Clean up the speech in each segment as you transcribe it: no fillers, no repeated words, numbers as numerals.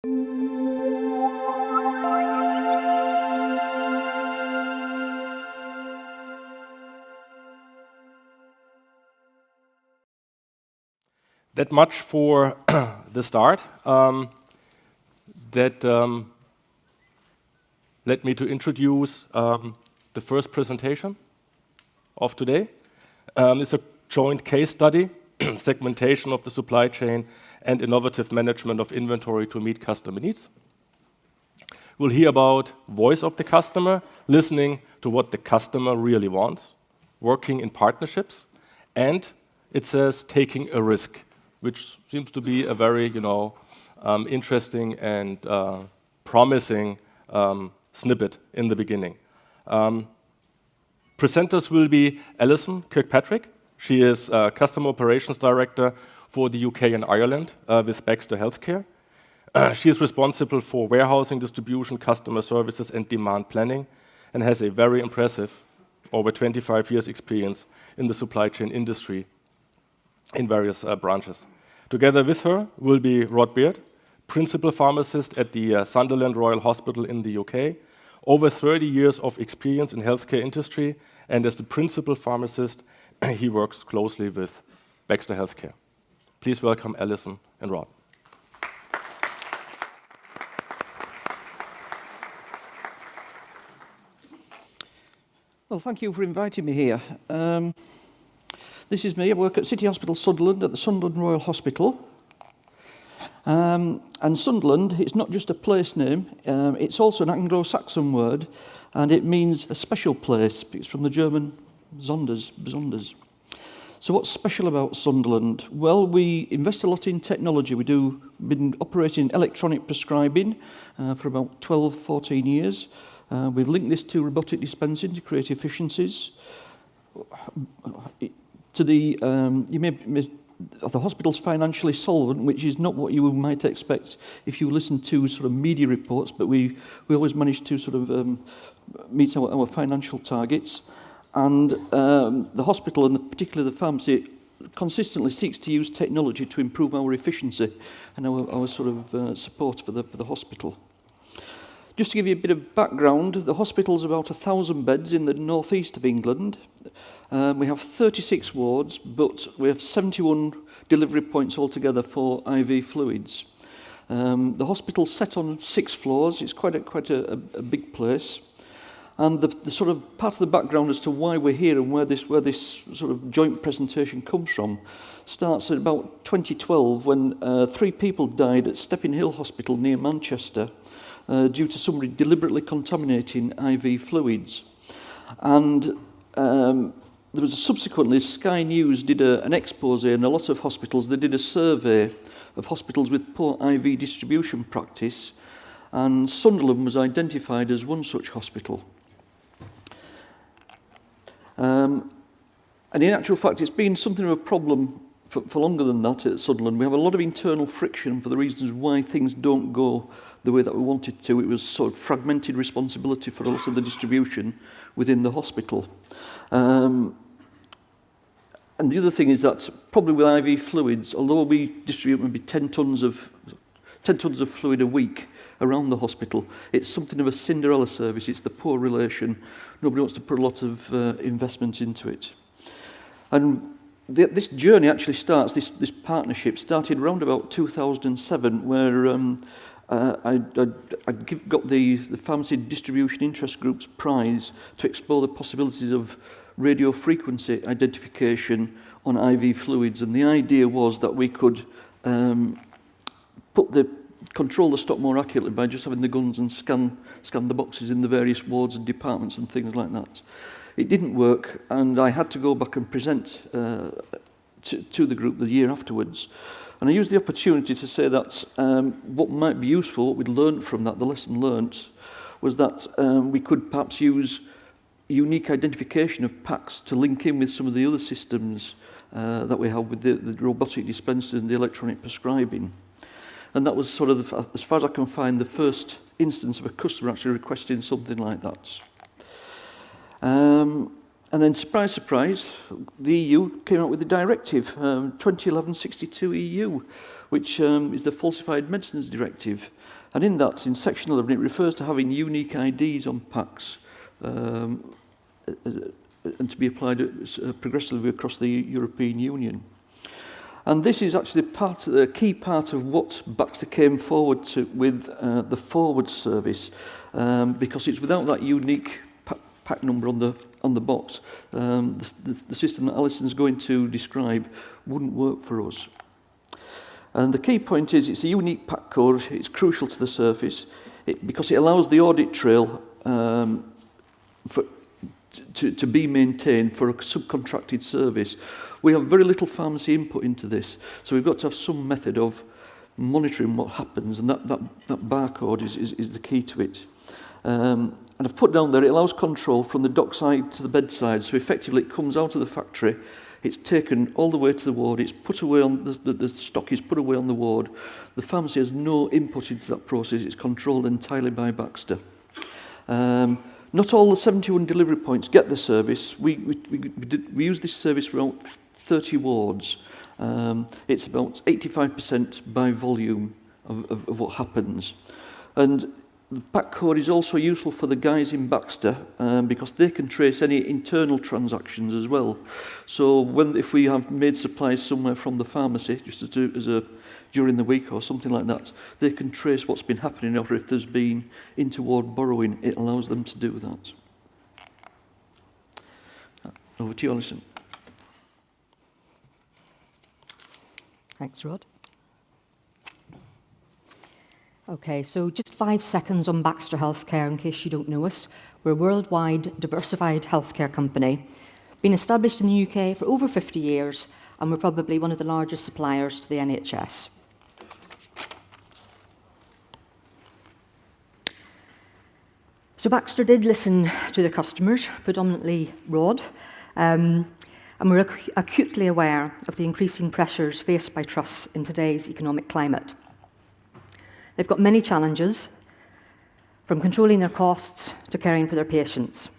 That much for the start. That led me to introduce the first presentation of today. It's a joint case study, segmentation of the supply chain and innovative management of inventory to meet customer needs. We'll hear about voice of the customer, listening to what the customer really wants, working in partnerships, and it says taking a risk, which seems to be a very, interesting and promising snippet in the beginning. Presenters will be Alison Kirkpatrick. She is Customer Operations Director for the UK and Ireland with Baxter Healthcare. She is responsible for warehousing, distribution, customer services, and demand planning, and has a very impressive, over 25 years experience in the supply chain industry in various branches. Together with her will be Rod Beard, Principal Pharmacist at the Sunderland Royal Hospital in the UK, over 30 years of experience in healthcare industry, and as the Principal Pharmacist, he works closely with Baxter Healthcare. Please welcome Alison and Rod. Well, thank you for inviting me here. This is me. I work at City Hospital Sunderland at the Sunderland Royal Hospital. And Sunderland, it's not just a place name, it's also an Anglo-Saxon word, and it means a special place. It's from the German besonders. So what's special about Sunderland? Well, we invest a lot in technology. We've been operating electronic prescribing for about 12, 14 years. We've linked this to robotic dispensing to create efficiencies. The hospital's financially solvent, which is not what you might expect if you listen to sort of media reports, but we always manage to sort of meet our financial targets. And the hospital, and particularly the pharmacy, consistently seeks to use technology to improve our efficiency and our sort of support for the hospital. Just to give you a bit of background, the hospital's about 1,000 beds in the northeast of England. We have 36 wards, but we have 71 delivery points altogether for IV fluids. The hospital's set on 6 floors. It's quite a big place. And the sort of part of the background as to why we're here and where this sort of joint presentation comes from starts at about 2012 when 3 people died at Stepping Hill Hospital near Manchester due to somebody deliberately contaminating IV fluids. And there was subsequently, Sky News did an expose in a lot of hospitals. They did a survey of hospitals with poor IV distribution practice, and Sunderland was identified as one such hospital. And in actual fact, it's been something of a problem for longer than that at Sunderland. We have a lot of internal friction for the reasons why things don't go the way that we wanted to. It was sort of fragmented responsibility for a lot of the distribution within the hospital. And the other thing is that probably with IV fluids, although we distribute maybe 10 tons of fluid a week around the hospital, it's something of a Cinderella service. It's the poor relation. Nobody wants to put a lot of investment into it. And this journey actually starts, this partnership started around about 2007, where I got the Pharmacy Distribution Interest Group's prize to explore the possibilities of radio frequency identification on IV fluids. And the idea was that we could control the stock more accurately by just having the guns and scan the boxes in the various wards and departments and things like that. It didn't work, and I had to go back and present to the group the year afterwards. And I used the opportunity to say that what might be useful, what we'd learned from that, the lesson learned, was that we could perhaps use unique identification of packs to link in with some of the other systems that we have with the robotic dispensers and the electronic prescribing. And that was sort of, as far as I can find, the first instance of a customer actually requesting something like that. And then, surprise, surprise, the EU came out with a directive, 2011-62 EU, which is the Falsified Medicines Directive. And in that, in section 11, it refers to having unique IDs on packs and to be applied progressively across the European Union. And this is actually a key part of what Baxter came forward to with the forward service, because it's without that unique pack number on the box, the system that Alison's going to describe wouldn't work for us. And the key point is it's a unique pack code. It's crucial to the service because it allows the audit trail to be maintained for a subcontracted service. We have very little pharmacy input into this, so we've got to have some method of monitoring what happens, and that barcode is the key to it. And I've put down there, it allows control from the dockside to the bedside, so effectively it comes out of the factory, it's taken all the way to the ward, it's put away on the stock is put away on the ward. The pharmacy has no input into that process, it's controlled entirely by Baxter. Not all the 71 delivery points get the service. We use this service for about 30 wards. It's about 85% by volume of what happens. And the pack code is also useful for the guys in Baxter because they can trace any internal transactions as well. So if we have made supplies somewhere from the pharmacy, just during the week or something like that, they can trace what's been happening, or if there's been interward borrowing, it allows them to do that. Over to you, Alison. Thanks, Rod. Okay, so just 5 seconds on Baxter Healthcare in case you don't know us. We're a worldwide diversified healthcare company, been established in the UK for over 50 years, and we're probably one of the largest suppliers to the NHS. So Baxter did listen to the customers, predominantly Rod, and we're acutely aware of the increasing pressures faced by trusts in today's economic climate. They've got many challenges, from controlling their costs to caring for their patients.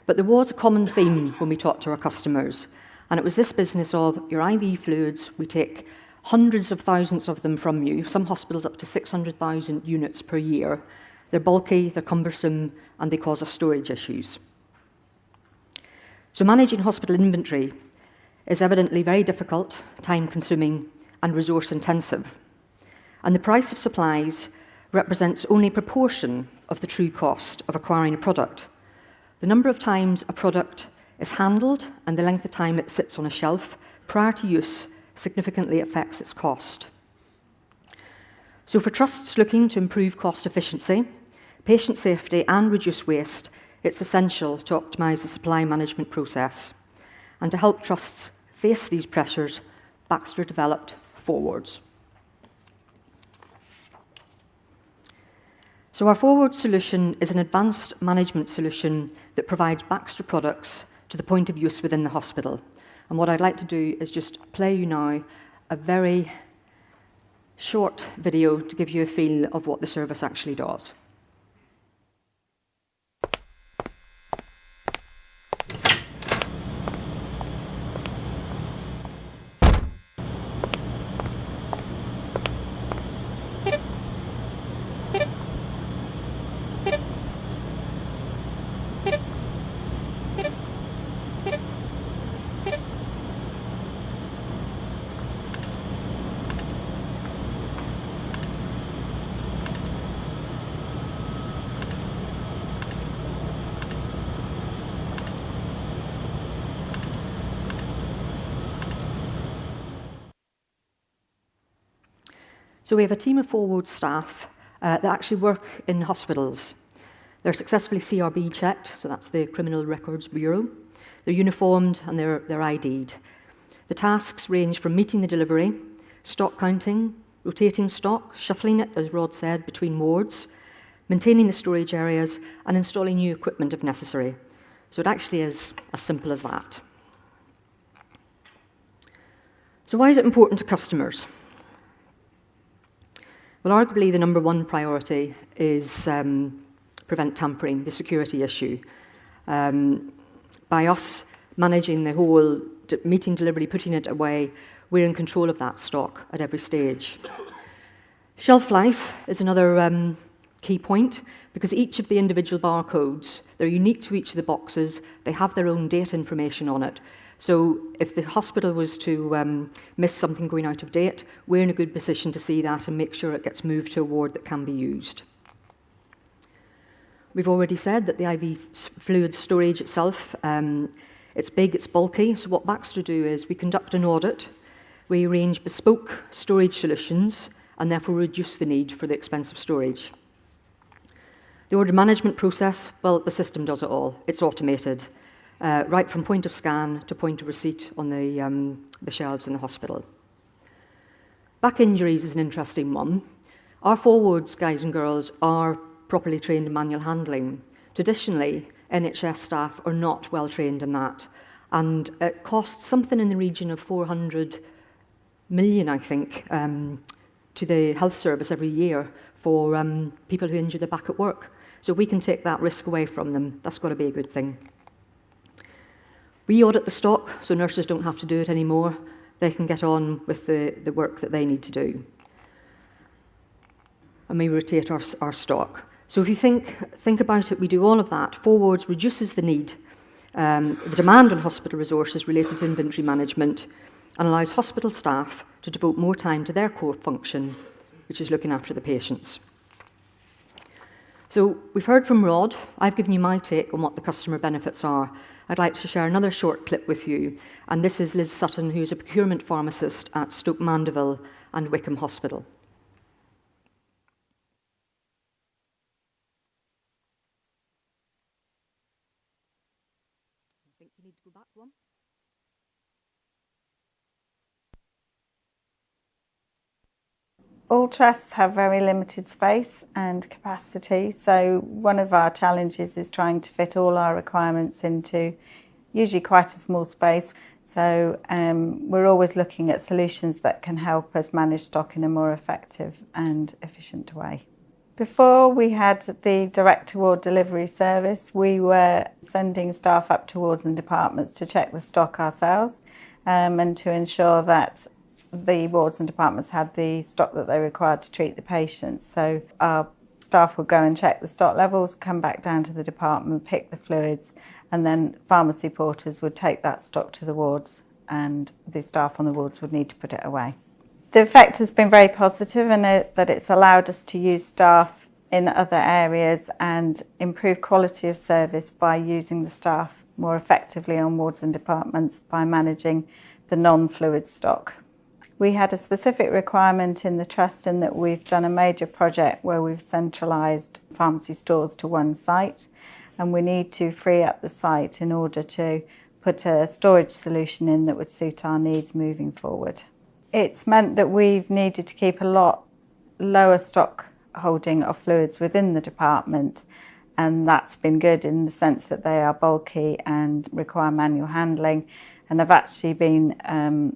But there was a common theme when we talked to our customers, and it was this business of your IV fluids, we take hundreds of thousands of them from you, some hospitals up to 600,000 units per year. They're bulky, they're cumbersome, and they cause us storage issues. So managing hospital inventory is evidently very difficult, time-consuming, and resource-intensive. And the price of supplies represents only a proportion of the true cost of acquiring a product. The number of times a product is handled and the length of time it sits on a shelf prior to use significantly affects its cost. So for trusts looking to improve cost efficiency, patient safety, and reduce waste, it's essential to optimise the supply management process. And to help trusts face these pressures, Baxter developed Forwards. So our Forward solution is an advanced management solution that provides Baxter products to the point of use within the hospital. And what I'd like to do is just play you now a very short video to give you a feel of what the service actually does. So we have a team of Forward staff that actually work in hospitals. They're successfully CRB checked, so that's the Criminal Records Bureau. They're uniformed and they're ID'd. The tasks range from meeting the delivery, stock counting, rotating stock, shuffling it, as Rod said, between wards, maintaining the storage areas, and installing new equipment if necessary. So it actually is as simple as that. So why is it important to customers? Well, arguably the number one priority is prevent tampering, the security issue. by us managing the whole meeting delivery, putting it away, we're in control of that stock at every stage. Shelf life is another key point, because each of the individual barcodes, they're unique to each of the boxes, they have their own date information on it. So if the hospital was to miss something going out of date, we're in a good position to see that and make sure it gets moved to a ward that can be used. We've already said that the IV fluid storage itself, it's big, it's bulky, so what Baxter do is we conduct an audit, we arrange bespoke storage solutions, and therefore reduce the need for the expensive storage. The order management process, well, the system does it all. It's automated, right from point of scan to point of receipt on the shelves in the hospital. Back injuries is an interesting one. Our forwards, guys and girls, are properly trained in manual handling. Traditionally, NHS staff are not well trained in that, and it costs something in the region of 400 million, I think, to the health service every year for people who injure their back at work. So if we can take that risk away from them, that's got to be a good thing. We audit the stock, so nurses don't have to do it anymore. They can get on with the work that they need to do. And we rotate our stock. So if you think about it, we do all of that. Forwards reduces the need, the demand on hospital resources related to inventory management, and allows hospital staff to devote more time to their core function, which is looking after the patients. So we've heard from Rod. I've given you my take on what the customer benefits are. I'd like to share another short clip with you, and this is Liz Sutton, who's a procurement pharmacist at Stoke Mandeville and Wickham Hospital. I think you need to go back one. All trusts have very limited space and capacity, so one of our challenges is trying to fit all our requirements into usually quite a small space. So we're always looking at solutions that can help us manage stock in a more effective and efficient way. Before we had the direct-to-ward delivery service, we were sending staff up to wards and departments to check the stock ourselves and to ensure that the wards and departments had the stock that they required to treat the patients. So our staff would go and check the stock levels, come back down to the department, pick the fluids, and then pharmacy porters would take that stock to the wards and the staff on the wards would need to put it away. The effect has been very positive in that it's allowed us to use staff in other areas and improve quality of service by using the staff more effectively on wards and departments by managing the non-fluid stock. We had a specific requirement in the trust in that we've done a major project where we've centralised pharmacy stores to one site, and we need to free up the site in order to put a storage solution in that would suit our needs moving forward. It's meant that we've needed to keep a lot lower stock holding of fluids within the department, and that's been good in the sense that they are bulky and require manual handling. And have actually been,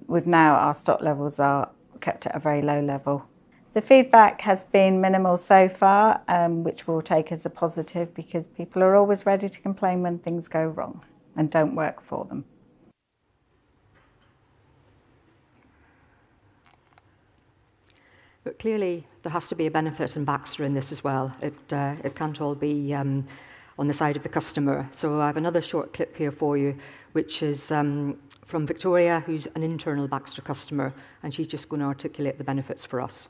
with now our stock levels are kept at a very low level. The feedback has been minimal so far, which we'll take as a positive because people are always ready to complain when things go wrong and don't work for them. But clearly there has to be a benefit in Baxter in this as well. It can't all be on the side of the customer. So I have another short clip here for you, which is from Victoria, who's an internal Baxter customer, and she's just going to articulate the benefits for us.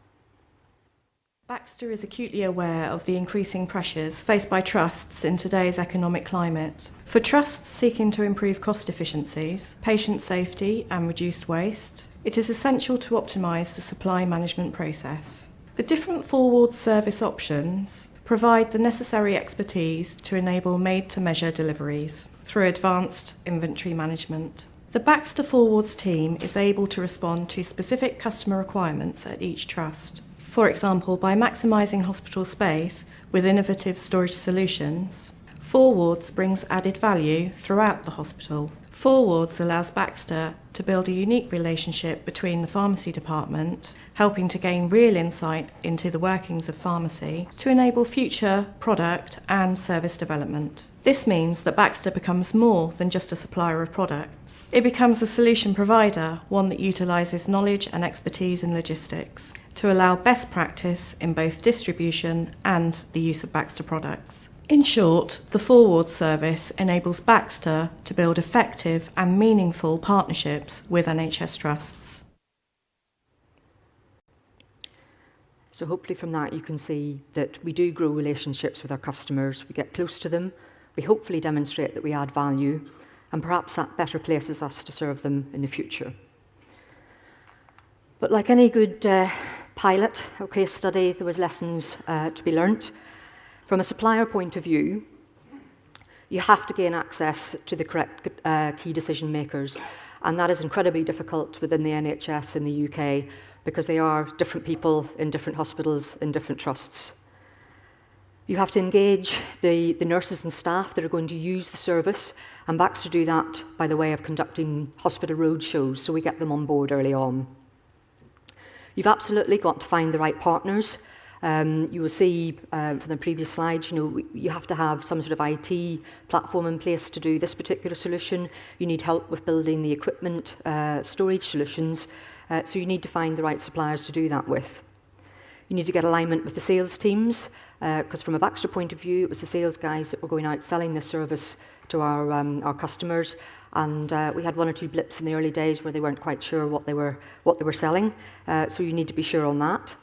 Baxter is acutely aware of the increasing pressures faced by trusts in today's economic climate. For trusts seeking to improve cost efficiencies, patient safety and reduced waste, it is essential to optimise the supply management process. The different forward service options provide the necessary expertise to enable made-to-measure deliveries through advanced inventory management. The Baxter Forwards team is able to respond to specific customer requirements at each trust. For example, by maximising hospital space with innovative storage solutions, Forwards brings added value throughout the hospital. Four Wards allows Baxter to build a unique relationship between the pharmacy department, helping to gain real insight into the workings of pharmacy to enable future product and service development. This means that Baxter becomes more than just a supplier of products. It becomes a solution provider, one that utilises knowledge and expertise in logistics to allow best practice in both distribution and the use of Baxter products. In short, the Four Wards service enables Baxter to build effective and meaningful partnerships with NHS trusts. So hopefully from that you can see that we do grow relationships with our customers, we get close to them, we hopefully demonstrate that we add value, and perhaps that better places us to serve them in the future. But like any good pilot or case study, there was lessons to be learnt. From a supplier point of view, you have to gain access to the correct key decision makers, and that is incredibly difficult within the NHS in the UK because they are different people in different hospitals, in different trusts. You have to engage the nurses and staff that are going to use the service, and Baxter do that by the way of conducting hospital road shows, so we get them on board early on. You've absolutely got to find the right partners. You will see from the previous slides, you have to have some sort of IT platform in place to do this particular solution. You need help with building the equipment, storage solutions. So you need to find the right suppliers to do that with. You need to get alignment with the sales teams, because from a Baxter point of view, it was the sales guys that were going out selling this service to our customers. And we had one or two blips in the early days where they weren't quite sure what they were selling. So you need to be sure on that.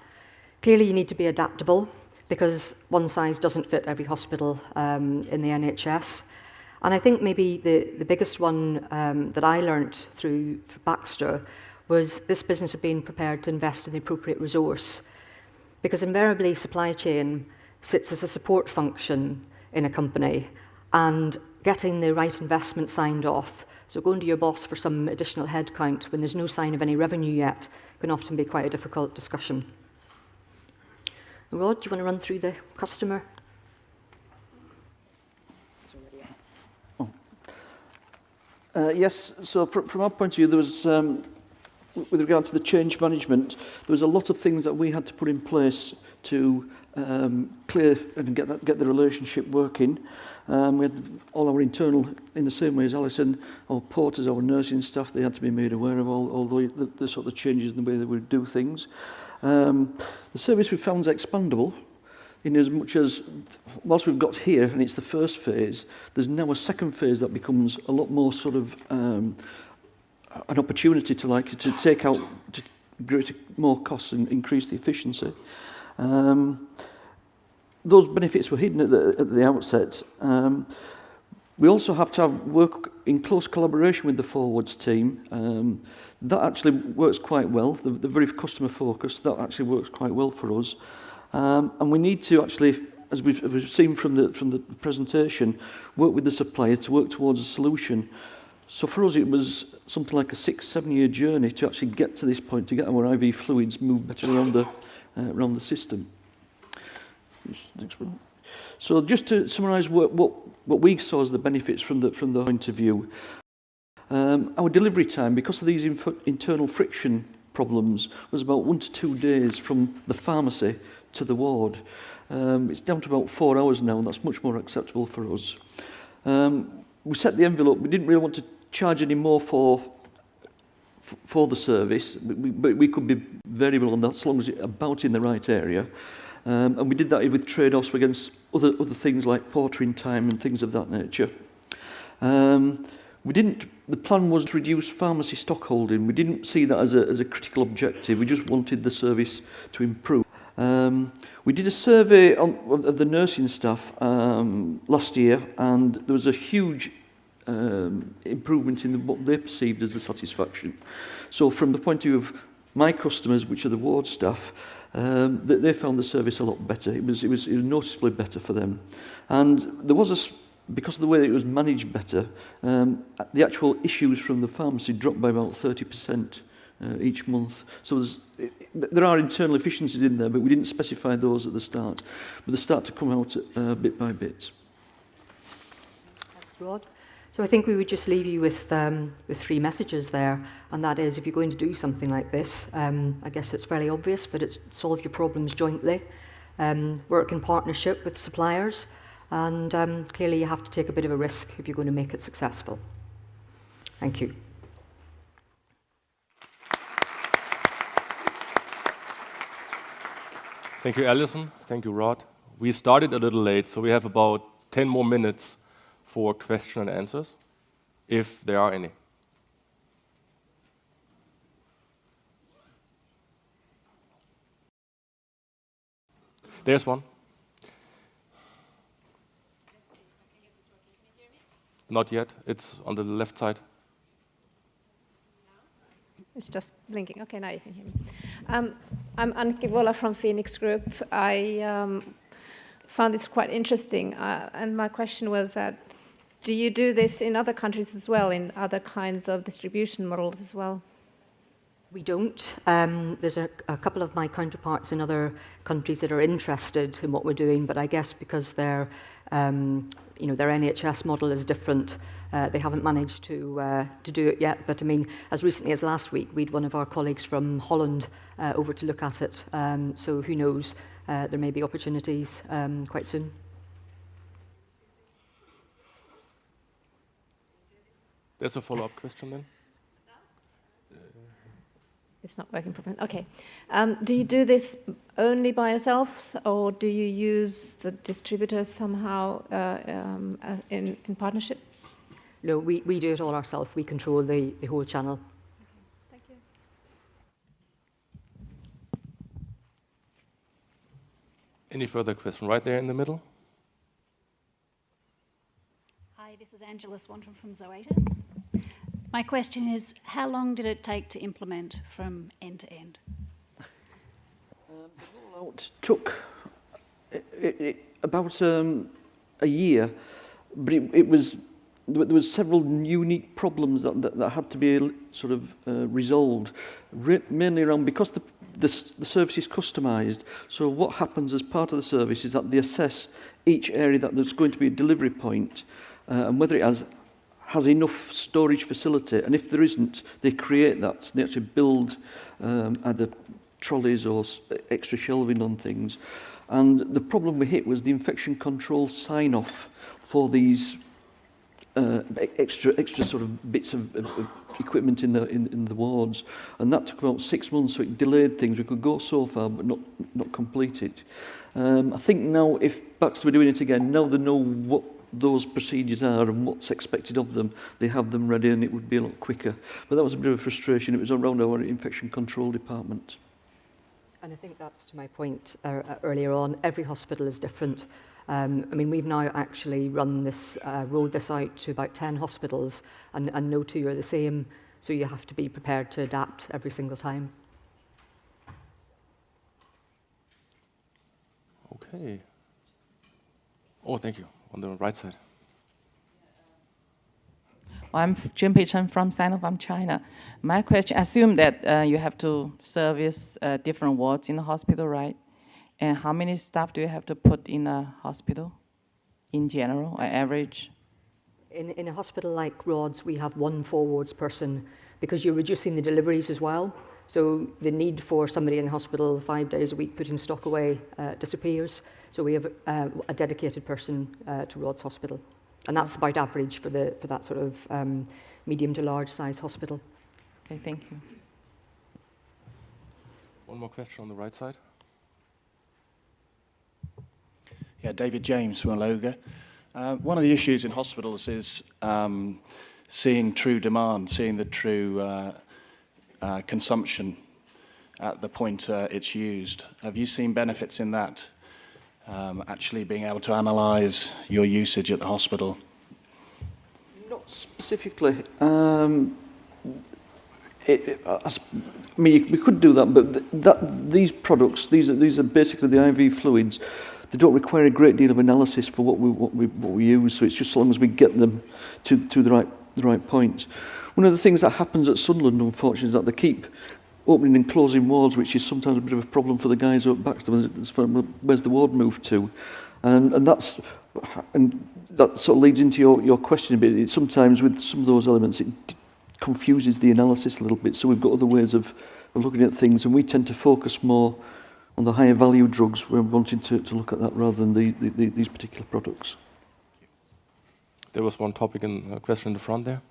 Clearly, you need to be adaptable because one size doesn't fit every hospital in the NHS. And I think maybe the biggest one that I learnt through Baxter was this business of being prepared to invest in the appropriate resource. Because invariably, supply chain sits as a support function in a company, and getting the right investment signed off, so going to your boss for some additional headcount when there's no sign of any revenue yet, can often be quite a difficult discussion. Rod, do you want to run through the customer? Yes, so from our point of view, there was, with regard to the change management, there was a lot of things that we had to put in place to clear and get the relationship working. We had all our internal, in the same way as Alison, our porters, our nursing staff, they had to be made aware of all the sort of changes in the way that we do things. The service we found is expandable in as much as, whilst we've got here and it's the first phase, there's now a second phase that becomes a lot more sort of an opportunity to take out more costs and increase the efficiency. Those benefits were hidden at the outset. We also have to have work in close collaboration with the Four Wards team. That actually works quite well. The very customer focused, that actually works quite well for us. And we need to actually, as we've seen from the presentation, work with the supplier to work towards a solution. So for us, it was something like a 6-7 year journey to actually get to this point, to get our IV fluids moved better around the system. Next one. So just to summarise what we saw as the benefits from the point of view, our delivery time, because of these internal friction problems, was about 1 to 2 days from the pharmacy to the ward. It's down to about 4 hours now, and that's much more acceptable for us. We set the envelope. We didn't really want to charge any more for the service, but we could be variable on that as long as it's about in the right area. And we did that with trade-offs against other things like portering time and things of that nature. The plan was to reduce pharmacy stock holding. We didn't see that as a critical objective. We just wanted the service to improve. We did a survey of the nursing staff last year, and there was a huge improvement in what they perceived as the satisfaction. So from the point of view of my customers, which are the ward staff, they found the service a lot better. It was noticeably better for them. And there was because of the way that it was managed better, the actual issues from the pharmacy dropped by about 30% each month. So there are internal efficiencies in there, but we didn't specify those at the start. But they start to come out bit by bit. Thanks, Rod. So I think we would just leave you with 3 messages there, and that is, if you're going to do something like this, I guess it's fairly obvious, but it's solve your problems jointly, work in partnership with suppliers, and clearly you have to take a bit of a risk if you're going to make it successful. Thank you. Thank you, Alison. Thank you, Rod. We started a little late, so we have about 10 more minutes for question and answers, if there are any. There's one. Not yet. It's on the left side. It's just blinking. Okay, now you can hear me. I'm Anke Woller from Phoenix Group. I found this quite interesting, and my question was that, do you do this in other countries as well, in other kinds of distribution models as well? We don't. There's a couple of my counterparts in other countries that are interested in what we're doing, but I guess because their NHS model is different, they haven't managed to do it yet. But I mean, as recently as last week, we had one of our colleagues from Holland over to look at it. So who knows? There may be opportunities quite soon. There's a follow-up question then. It's not working properly. Okay. Do you do this only by yourself, or do you use the distributors somehow in partnership? No, we do it all ourselves. We control the whole channel. Thank you. Any further question? Right there in the middle. Hi, this is Angela Swanton from Zoetis. My question is, how long did it take to implement from end to end? The rollout took about a year, but there was several unique problems that had to be sort of resolved, mainly around, because the service is customised. So what happens as part of the service is that they assess each area that there's going to be a delivery point, and whether it has enough storage facility, and if there isn't, they create that. They actually build either trolleys or extra shelving on things. And the problem we hit was the infection control sign-off for these extra sort of bits of equipment in the wards, and that took about 6 months. So it delayed things. We could go so far, but not complete it. I think now, if Baxter were doing it again, now they know what those procedures are and what's expected of them, they have them ready, and it would be a lot quicker. But that was a bit of a frustration. It was around our infection control department. And I think that's to my point earlier on. Every hospital is different. I mean, we've now actually rolled this out to about 10 hospitals, and no two are the same. So you have to be prepared to adapt every single time. Okay. Oh, thank you. On the right side. I'm Jim Chen from Sinopharm, China. My question, assume that you have to service different wards in the hospital, right? And how many staff do you have to put in a hospital in general, or average? In a hospital like Rod's, we have 1 4-wards person, because you're reducing the deliveries as well. So the need for somebody in the hospital 5 days a week putting stock away disappears. So we have a dedicated person to Rod's Hospital. And that's about average for that sort of medium to large size hospital. Okay, thank you. One more question on the right side. Yeah, David James from Aloga. One of the issues in hospitals is seeing true demand, seeing the true consumption at the point it's used. Have you seen benefits in that, actually being able to analyse your usage at the hospital? Not specifically. We could do that, but these products, these are basically the IV fluids. They don't require a great deal of analysis for what we use. So it's just so long as we get them to the right point. One of the things that happens at Sunderland, unfortunately, is that they keep opening and closing wards, which is sometimes a bit of a problem for the guys up Baxter. Where's the ward moved to? And that's And that sort of leads into your question a bit. Sometimes with some of those elements, it confuses the analysis a little bit. So we've got other ways of looking at things, and we tend to focus more on the higher value drugs. We're wanting to look at that rather than these particular products. There was one topic in a question in the front there.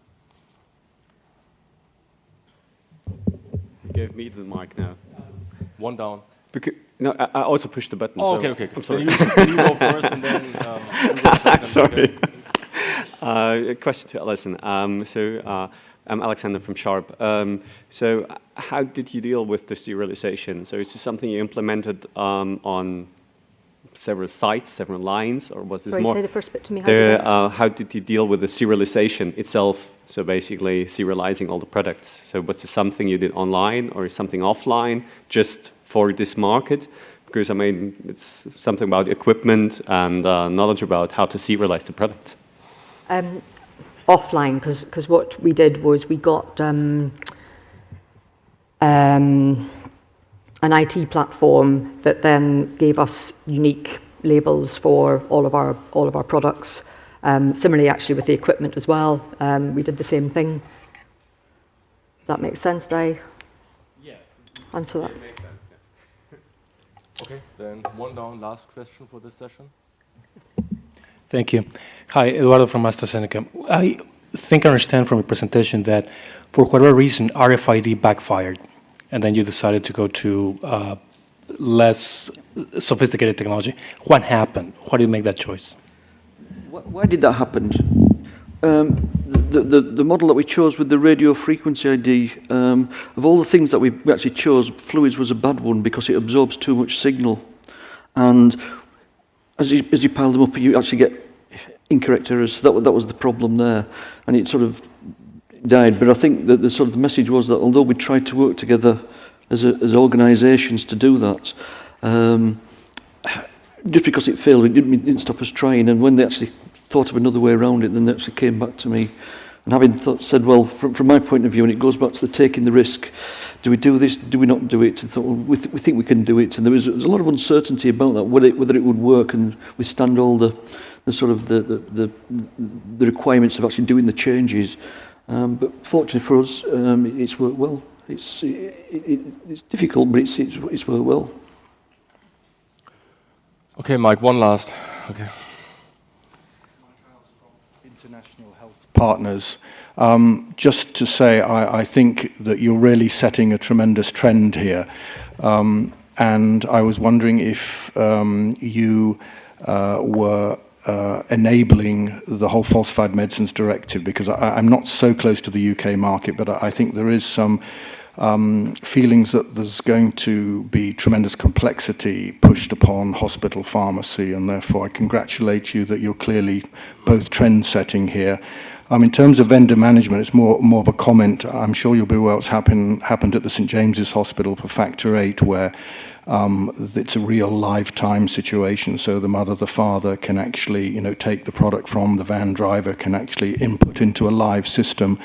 You gave me the mic now. One down. No, I also pushed the button. Oh, so okay. I'm sorry. You go first, and then you go second. Sorry. Okay. A question to Alison. I'm Alexander from Sharp. So how did you deal with the serialization? So is this something you implemented on several sites, several lines, or was this more? Sorry, say the first bit to me. How did you deal with the serialization itself? So basically serializing all the products. So was this something you did online or something offline just for this market? Because I mean, it's something about equipment and knowledge about how to serialize the products. Offline, because what we did was we got an IT platform that then gave us unique labels for all of our products. Similarly, actually, with the equipment as well, we did the same thing. Does that make sense? Did I answer that? It makes sense, yeah. Okay, then one down, last question for this session. Thank you. Hi, Eduardo from AstraZeneca. I think I understand from your presentation that for whatever reason, RFID backfired, and then you decided to go to less sophisticated technology. What happened? Why did you make that choice? Why did that happen? The model that we chose with the radio frequency ID, of all the things that we actually chose, fluids was a bad one because it absorbs too much signal. And as you pile them up, you actually get incorrect errors. So that was the problem there. And it sort of died. But I think that the message was that although we tried to work together as organisations to do that, just because it failed, it didn't stop us trying. And when they actually thought of another way around it, then they actually came back to me. And having said, well, from my point of view, and it goes back to the taking the risk, do we do this, do we not do it? And thought, well, we think we can do it. And there was a lot of uncertainty about that, whether it would work and withstand all the requirements of actually doing the changes. But fortunately for us, it's worked well. It's difficult, but it's worked well. Okay, Mike, one last. Okay. International Health Partners. Just to say, I think that you're really setting a tremendous trend here. And I was wondering if you were enabling the whole falsified medicines directive, because I'm not so close to the UK market, but I think there is some feelings that there's going to be tremendous complexity pushed upon hospital pharmacy, and therefore I congratulate you that you're clearly both trend-setting here. In terms of vendor management, it's more of a comment. I'm sure you'll be aware what's happened at the St James's Hospital for Factor 8, where it's a real lifetime situation. So the mother, the father can actually, take the product from the van driver, can actually input into a live system,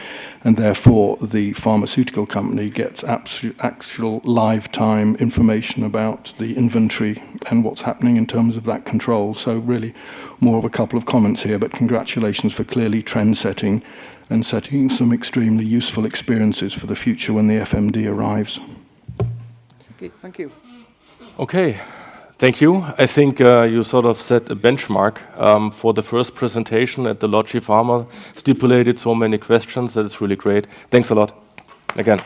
and therefore the pharmaceutical company gets actual lifetime information about the inventory and what's happening in terms of that control. So really more of a couple of comments here, but congratulations for clearly trend-setting and setting some extremely useful experiences for the future when the FMD arrives. Okay, thank you. Okay, thank you. I think you sort of set a benchmark for the first presentation at the Logi Pharma, stipulated so many questions. That is really great. Thanks a lot again.